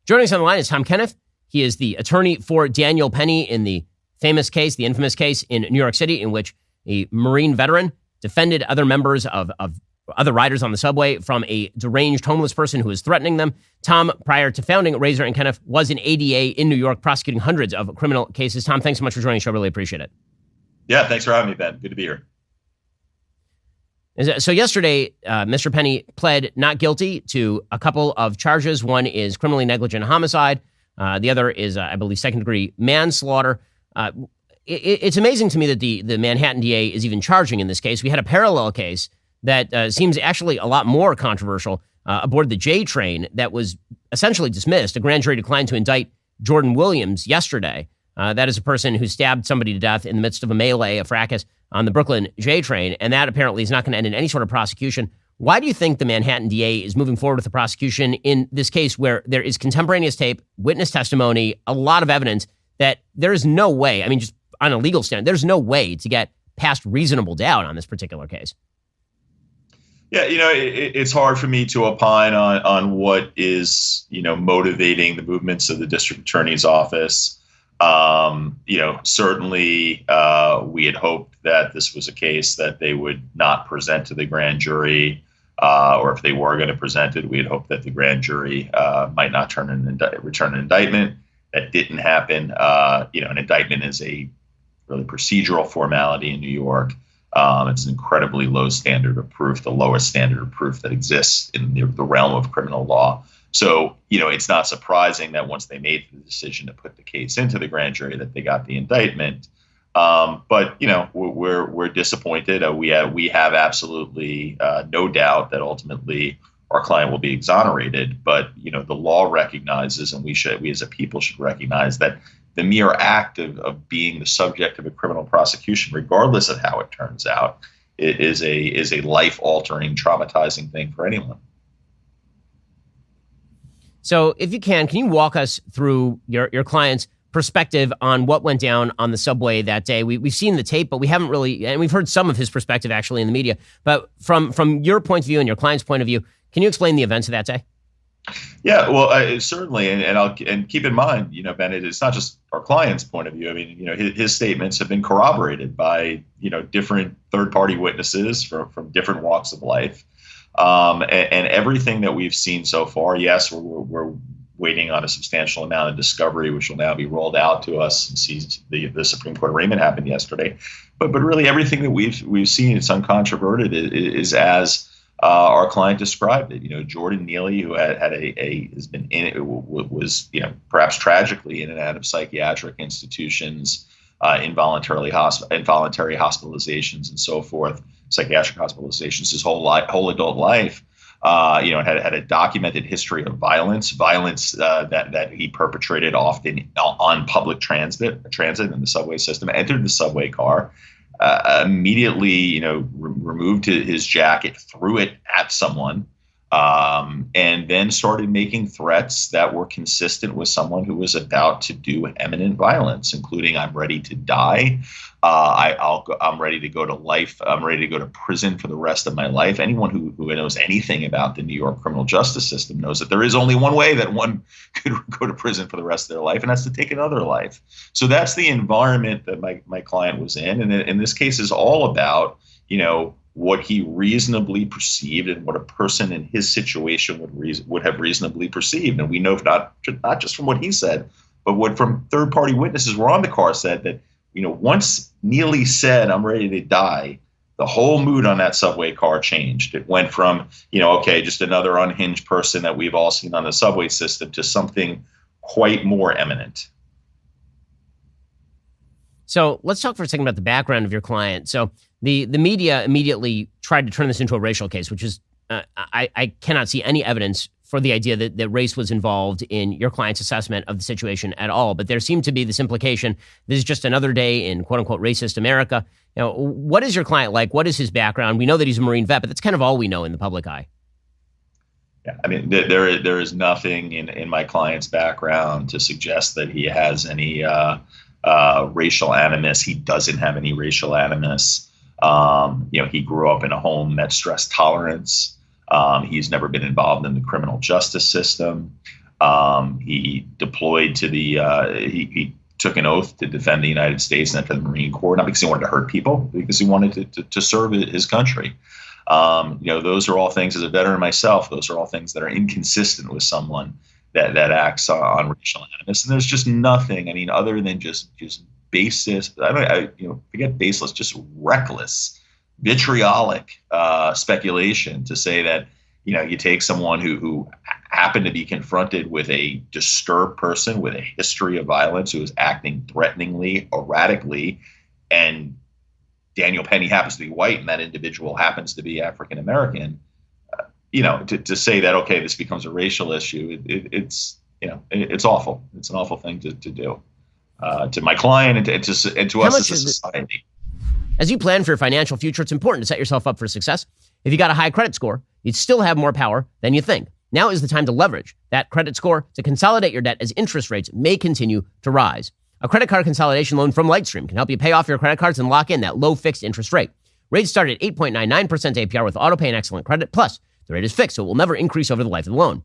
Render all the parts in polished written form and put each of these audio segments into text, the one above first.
Joining us on the line is Tom Kenniff. He is the attorney for Daniel Penny in the famous case, the infamous case in New York City, in which a Marine veteran defended other members of other riders on the subway from a deranged homeless person who was threatening them. Tom, prior to founding Razor and Kenniff, was an ADA in New York prosecuting hundreds of criminal cases. Tom, thanks so much for joining the show. Really appreciate it. Yeah, thanks for having me, Ben. Good to be here. So yesterday, Mr. Penny pled not guilty to a couple of charges. One is criminally negligent homicide. The other is, I believe, second-degree manslaughter. It's amazing to me that the Manhattan DA is even charging in this case. We had a parallel case that seems actually a lot more controversial aboard the J train that was essentially dismissed. A grand jury declined to indict Jordan Williams yesterday. That is a person who stabbed somebody to death in the midst of a melee, a fracas on the Brooklyn J train, and that apparently is not going to end in any sort of prosecution. Why do you think the Manhattan DA is moving forward with the prosecution in this case where there is contemporaneous tape, witness testimony, a lot of evidence that there is no way, I mean, just on a legal standard, there's no way to get past reasonable doubt on this particular case? Yeah, it's hard for me to opine on what is, motivating the movements of the district attorney's office. Certainly we had hoped that this was a case that they would not present to the grand jury, or if they were going to present it, we had hoped that the grand jury might not return an indictment. That didn't happen. An indictment is a really procedural formality in New York. It's an incredibly low standard of proof, the lowest standard of proof that exists in the realm of criminal law. So, it's not surprising that once they made the decision to put the case into the grand jury that they got the indictment. But we're disappointed. We have absolutely no doubt that ultimately our client will be exonerated. But, the law recognizes, and we as a people should recognize, that the mere act of being the subject of a criminal prosecution, regardless of how it turns out, is a life-altering, traumatizing thing for anyone. So if you can you walk us through your client's perspective on what went down on the subway that day? We've seen the tape, but we haven't really, and we've heard some of his perspective actually in the media. But from your point of view and your client's point of view, can you explain the events of that day? Yeah, well, certainly, and keep in mind, Ben, it's not just our client's point of view. I mean, his statements have been corroborated by different third-party witnesses from different walks of life. And everything that we've seen so far, yes, we're waiting on a substantial amount of discovery, which will now be rolled out to us since the Supreme Court arraignment happened yesterday. But really, everything that we've seen, it's uncontroverted, is as our client described it. Jordan Neely, who has been was perhaps tragically in and out of psychiatric institutions, involuntary hospitalizations, and so forth. Psychiatric hospitalizations his whole adult life, had a documented history of violence that he perpetrated often on public transit in the subway system. Entered the subway car, immediately, removed his jacket, threw it at someone, and then started making threats that were consistent with someone who was about to do imminent violence, including "I'm ready to die. I'm ready to go to life. I'm ready to go to prison for the rest of my life." Anyone who knows anything about the New York criminal justice system knows that there is only one way that one could go to prison for the rest of their life, and that's to take another life. So that's the environment that my client was in. And in this case is all about, what he reasonably perceived and what a person in his situation would have reasonably perceived. And we know not just from what he said, but what from third-party witnesses were on the car said that, once Neely said, "I'm ready to die," the whole mood on that subway car changed. It went from, just another unhinged person that we've all seen on the subway system to something quite more eminent. So let's talk for a second about the background of your client. So the media immediately tried to turn this into a racial case, which is, I cannot see any evidence for the idea that race was involved in your client's assessment of the situation at all. But there seemed to be this implication, this is just another day in quote unquote racist America. What is your client like? What is his background? We know that he's a Marine vet, but that's kind of all we know in the public eye. Yeah, I mean, there is nothing in my client's background to suggest that he has any racial animus. He doesn't have any racial animus. He grew up in a home that stressed tolerance. He's never been involved in the criminal justice system. He deployed to he took an oath to defend the United States and enter the Marine Corps, not because he wanted to hurt people, because he wanted to serve his country. Those are all things, as a veteran myself, those are all things that are inconsistent with someone that acts on racial animus. And there's just nothing, other than just baseless, forget baseless, just reckless, vitriolic speculation to say that, you take someone who happened to be confronted with a disturbed person with a history of violence who is acting threateningly, erratically, and Daniel Penny happens to be white and that individual happens to be African American, to say that, okay, this becomes a racial issue, it's awful. It's an awful thing to do to my client and to us as a society. As you plan for your financial future, it's important to set yourself up for success. If you got a high credit score, you'd still have more power than you think. Now is the time to leverage that credit score to consolidate your debt as interest rates may continue to rise. A credit card consolidation loan from Lightstream can help you pay off your credit cards and lock in that low fixed interest rate. Rates start at 8.99% APR with autopay and excellent credit. Plus, the rate is fixed, so it will never increase over the life of the loan.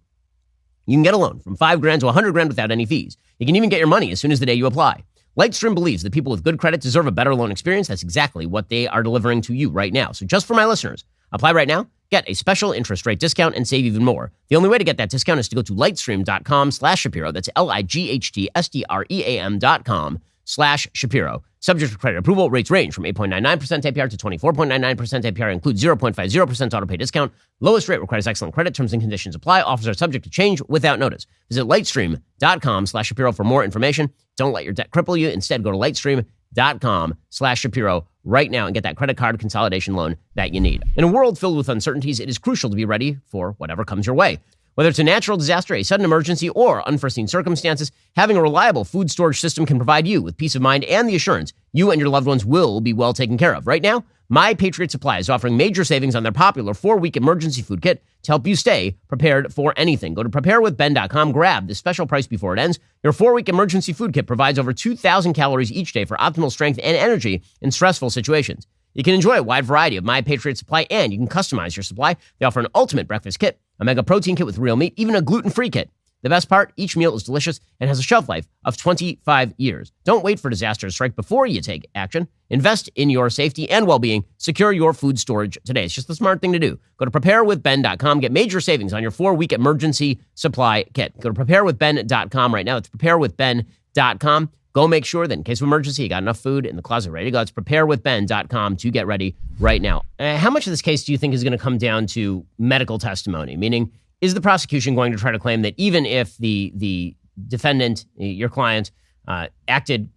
You can get a loan from $5,000 to $100,000 without any fees. You can even get your money as soon as the day you apply. Lightstream believes that people with good credit deserve a better loan experience. That's exactly what they are delivering to you right now. So just for my listeners, apply right now, get a special interest rate discount, and save even more. The only way to get that discount is to go to lightstream.com/Shapiro. That's lightstream.com/Shapiro. Subject to credit approval. Rates range from 8.99% APR to 24.99% APR. Includes 0.50% autopay discount. Lowest rate requires excellent credit. Terms and conditions apply. Offers are subject to change without notice. Visit lightstream.com/Shapiro for more information. Don't let your debt cripple you. Instead, go to lightstream.com/Shapiro right now and get that credit card consolidation loan that you need. In a world filled with uncertainties, it is crucial to be ready for whatever comes your way. Whether it's a natural disaster, a sudden emergency, or unforeseen circumstances, having a reliable food storage system can provide you with peace of mind and the assurance you and your loved ones will be well taken care of. Right now, My Patriot Supply is offering major savings on their popular 4-week emergency food kit to help you stay prepared for anything. Go to preparewithben.com, grab the special price before it ends. Your 4-week emergency food kit provides over 2,000 calories each day for optimal strength and energy in stressful situations. You can enjoy a wide variety of My Patriot Supply, and you can customize your supply. They offer an ultimate breakfast kit, a mega protein kit with real meat, even a gluten-free kit. The best part, each meal is delicious and has a shelf life of 25 years. Don't wait for disaster to strike before you take action. Invest in your safety and well-being. Secure your food storage today. It's just the smart thing to do. Go to preparewithben.com. Get major savings on your 4-week emergency supply kit. Go to preparewithben.com right now. It's preparewithben.com. Go make sure that in case of emergency, you got enough food in the closet ready to go. It's preparewithben.com to get ready right now. How much of this case do you think is going to come down to medical testimony? Meaning, is the prosecution going to try to claim that even if the defendant, your client, acted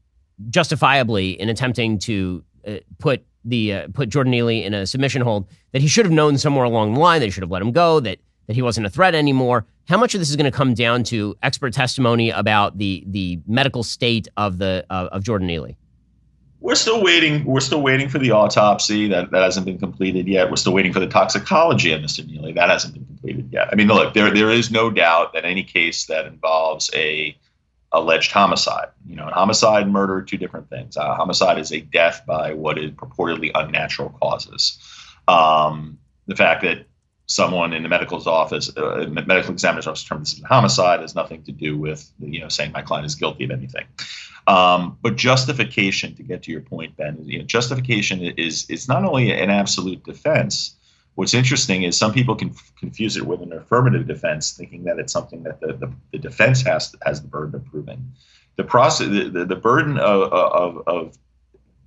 justifiably in attempting to put Jordan Neely in a submission hold, that he should have known somewhere along the line that he should have let him go, that he wasn't a threat anymore? How much of this is going to come down to expert testimony about the medical state of Jordan Neely? We're still waiting. We're still waiting for the autopsy. That hasn't been completed yet. We're still waiting for the toxicology of Mr. Neely. That hasn't been completed yet. I mean, look, there is no doubt that any case that involves a alleged homicide, an homicide and murder are two different things. Homicide is a death by what is purportedly unnatural causes. The fact that someone in the medical office, medical examiner's office, determined this is a homicide has nothing to do with saying my client is guilty of anything. But justification, to get to your point, Ben, justification is not only an absolute defense. What's interesting is some people can confuse it with an affirmative defense, thinking that it's something that the defense has the burden of proving. The burden of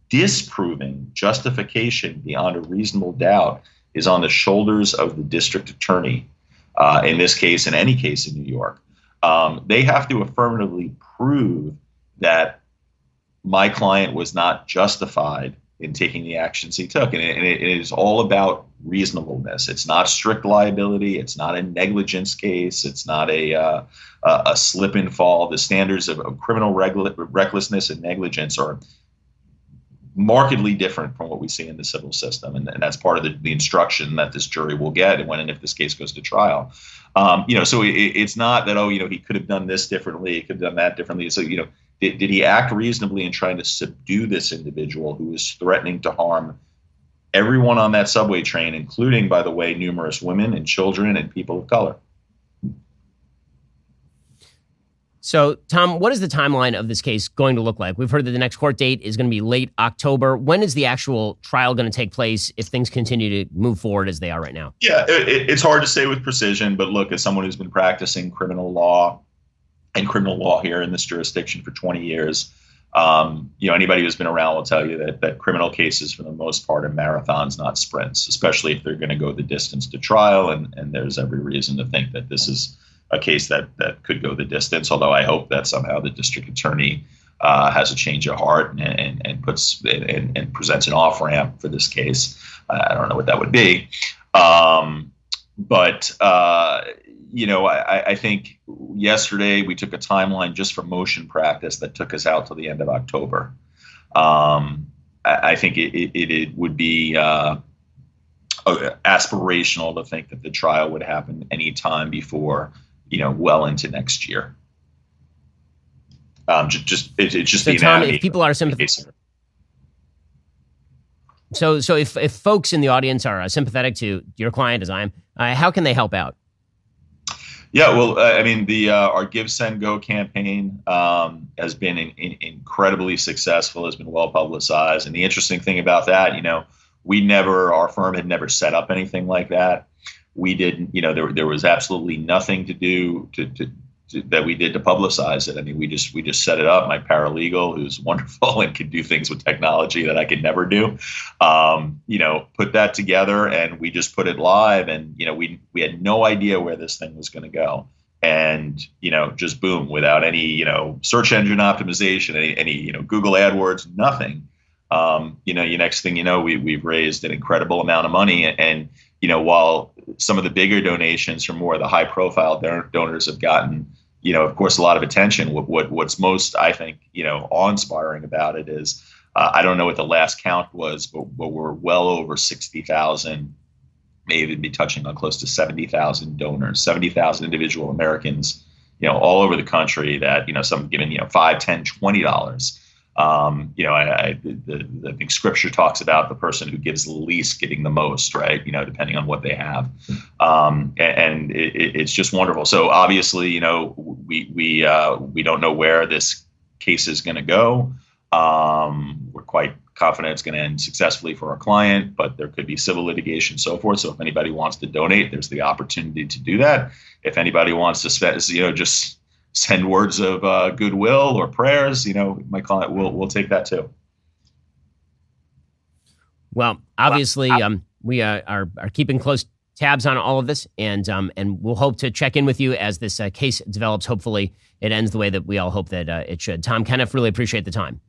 disproving justification beyond a reasonable doubt is on the shoulders of the district attorney. In this case, in any case in New York, they have to affirmatively prove that my client was not justified in taking the actions he took. And it is all about reasonableness. It's not strict liability. It's not a negligence case. It's not a slip and fall. The standards of criminal recklessness and negligence are markedly different from what we see in the civil system. And that's part of the instruction that this jury will get when and if this case goes to trial. So it's not that, he could have done this differently. He could have done that differently. So, did he act reasonably in trying to subdue this individual who is threatening to harm everyone on that subway train, including, by the way, numerous women and children and people of color? So, Tom, what is the timeline of this case going to look like? We've heard that the next court date is going to be late October. When is the actual trial going to take place if things continue to move forward as they are right now? Yeah, it's hard to say with precision, but look, as someone who's been practicing criminal law here in this jurisdiction for 20 years, anybody who's been around will tell you that criminal cases, for the most part, are marathons, not sprints, especially if they're going to go the distance to trial. And there's every reason to think that this is a case that could go the distance, although I hope that somehow the district attorney has a change of heart and presents an off-ramp for this case. I don't know what that would be. I think yesterday we took a timeline just for motion practice that took us out to the end of October. I think it would be aspirational to think that the trial would happen any time before, well into next year. It's just so the Tom, anatomy. If people are sympathetic, so if folks in the audience are sympathetic to your client as I am, how can they help out? Yeah, well, our Give, Send, Go campaign has been incredibly successful, has been well publicized. And the interesting thing about that, our firm had never set up anything like that. We didn't, there was absolutely nothing to do that we did to publicize it. I mean, we just set it up. My paralegal, who's wonderful and can do things with technology that I could never do, put that together, and we just put it live. And we had no idea where this thing was going to go, and just boom, without any search engine optimization, any Google AdWords, nothing. Next thing you know, we've raised an incredible amount of money, and while some of the bigger donations from more of the high-profile donors have gotten, of course, a lot of attention. What's most, I think, awe-inspiring about it is, I don't know what the last count was, but we're well over 60,000, maybe be touching on close to 70,000 donors, 70,000 individual Americans, all over the country that, some given, $5, $10, $20. I think Scripture talks about the person who gives the least getting the most, right? Depending on what they have, and it's just wonderful. So obviously, we don't know where this case is going to go. We're quite confident it's going to end successfully for our client, but there could be civil litigation, and so forth. So if anybody wants to donate, there's the opportunity to do that. If anybody wants to spend, just send words of goodwill or prayers, my client will take that too. Well, obviously, we are keeping close tabs on all of this, and we'll hope to check in with you as this case develops. Hopefully, it ends the way that we all hope that it should. Tom Kenniff, really appreciate the time.